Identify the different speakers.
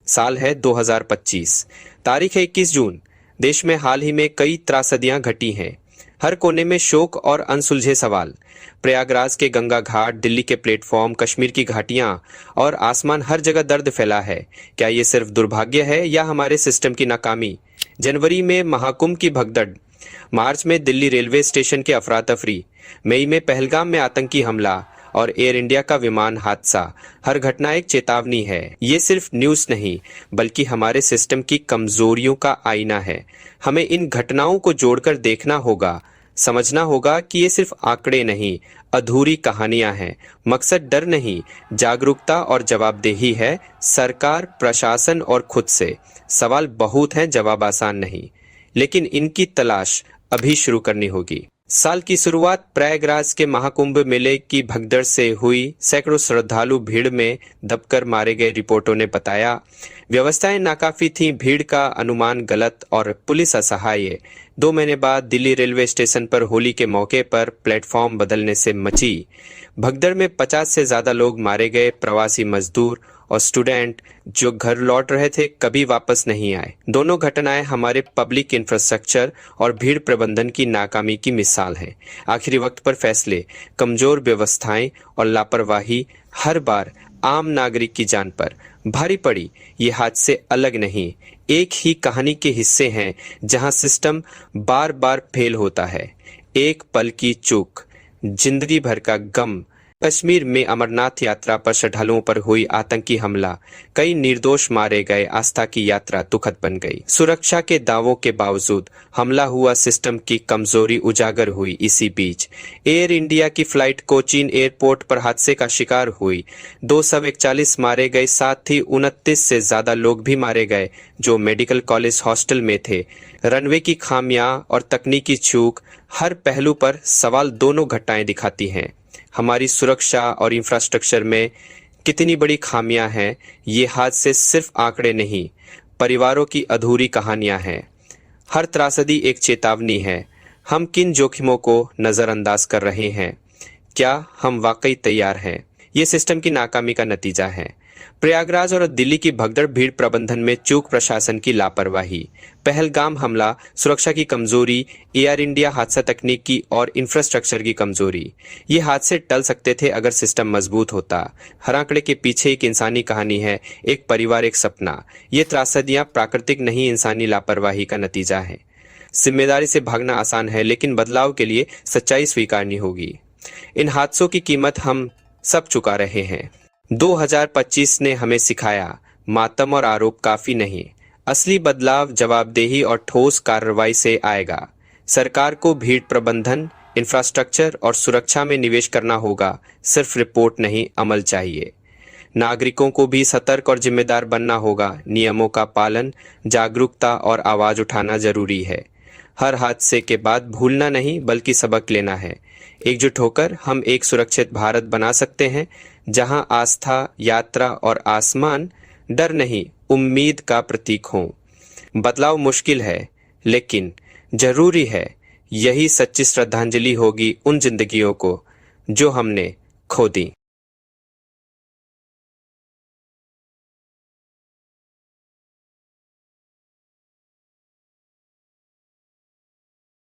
Speaker 1: साल है 2025। तारीख है 21 जून। देश में हाल ही में कई त्रासदियां घटी हैं। हर कोने में शोक और अनसुलझे सवाल। प्रयागराज के गंगा घाट, दिल्ली के प्लेटफॉर्म, कश्मीर की घाटियां और आसमान, हर जगह दर्द फैला है। क्या ये सिर्फ दुर्भाग्य है या हमारे सिस्टम की नाकामी? जनवरी में महाकुंभ की भगदड़, मार्च में दिल्ली रेलवे स्टेशन के अफरा तफरी, मई में पहलगाम में आतंकी हमला और एयर इंडिया का विमान हादसा। हर घटना एक चेतावनी है। ये सिर्फ न्यूज़ नहीं, बल्कि हमारे सिस्टम की कमजोरियों का आईना है। हमें इन घटनाओं को जोड़कर देखना होगा, समझना होगा कि ये सिर्फ आंकड़े नहीं, अधूरी कहानियां हैं। मकसद डर नहीं, जागरूकता और जवाबदेही है, सरकार, प्रशासन और खुद से। सवाल बहुत हैं, जवाब आसान नहीं, लेकिन इनकी तलाश अभी शुरू करनी होगी। साल की शुरुआत प्रयागराज के महाकुंभ मेले की भगदड़ से हुई। सैकड़ों श्रद्धालु भीड़ में दबकर मारे गए, रिपोर्टों ने बताया। व्यवस्थाएं नाकाफी थीं, भीड़ का अनुमान गलत और पुलिस असहाय। 2 महीने बाद दिल्ली रेलवे स्टेशन पर होली के मौके पर प्लेटफॉर्म बदलने से मची भगदड़ में 50 से ज्यादा लोग मारे गए। प्रवासी मजदूर और स्टूडेंट जो घर लौट रहे थे कभी वापस नहीं आए। दोनों घटनाएं हमारे पब्लिक इंफ्रास्ट्रक्चर और भीड़ प्रबंधन की नाकामी की मिसाल हैं। आखिरी वक्त पर फैसले, कमजोर व्यवस्थाएं और लापरवाही हर बार आम नागरिक की जान पर भारी पड़ी। ये हादसे अलग नहीं, एक ही कहानी के हिस्से हैं, जहां सिस्टम बार बार फेल होता है। एक पल की चूक, जिंदगी भर का गम। कश्मीर में अमरनाथ यात्रा पर श्रद्धालुओं पर हुई आतंकी हमला, कई निर्दोष मारे गए, आस्था की यात्रा दुखद बन गई। सुरक्षा के दावों के बावजूद हमला हुआ, सिस्टम की कमजोरी उजागर हुई। इसी बीच एयर इंडिया की फ्लाइट कोचीन एयरपोर्ट पर हादसे का शिकार हुई। 241 मारे गए, साथ ही 29 से ज्यादा लोग भी मारे गए जो मेडिकल कॉलेज हॉस्टल में थे। रनवे की खामियां और तकनीकी चूक, हर पहलू पर सवाल। दोनों घटनाएं दिखाती हैं हमारी सुरक्षा और इंफ्रास्ट्रक्चर में कितनी बड़ी खामियां हैं। ये हादसे सिर्फ आंकड़े नहीं, परिवारों की अधूरी कहानियां हैं। हर त्रासदी एक चेतावनी है। हम किन जोखिमों को नजरअंदाज कर रहे हैं? क्या हम वाकई तैयार हैं? ये सिस्टम की नाकामी का नतीजा है। प्रयागराज और दिल्ली की भगदड़, भीड़ प्रबंधन में चूक, प्रशासन की लापरवाही। पहलगाम हमला, सुरक्षा की कमजोरी। एयर इंडिया हादसा, तकनीक की और इंफ्रास्ट्रक्चर की कमजोरी। ये हादसे टल सकते थे अगर सिस्टम मजबूत होता। हर आंकड़े के पीछे एक इंसानी कहानी है, एक परिवार, एक सपना। ये त्रासदियां प्राकृतिक नहीं, इंसानी लापरवाही का नतीजा है। जिम्मेदारी से भागना आसान है, लेकिन बदलाव के लिए सच्चाई स्वीकारनी होगी। इन हादसों की कीमत हम सब चुका रहे हैं। 2025 ने हमें सिखाया, मातम और आरोप काफी नहीं, असली बदलाव जवाबदेही और ठोस कार्रवाई से आएगा। सरकार को भीड़ प्रबंधन, इंफ्रास्ट्रक्चर और सुरक्षा में निवेश करना होगा, सिर्फ रिपोर्ट नहीं, अमल चाहिए। नागरिकों को भी सतर्क और जिम्मेदार बनना होगा। नियमों का पालन, जागरूकता और आवाज उठाना जरूरी है। हर हादसे के बाद भूलना नहीं, बल्कि सबक लेना है। एकजुट होकर हम एक सुरक्षित भारत बना सकते हैं, जहां आस्था, यात्रा और आसमान डर नहीं, उम्मीद का प्रतीक हों। बदलाव मुश्किल है, लेकिन जरूरी है। यही सच्ची श्रद्धांजलि होगी उन जिंदगियों को जो हमने खो दी।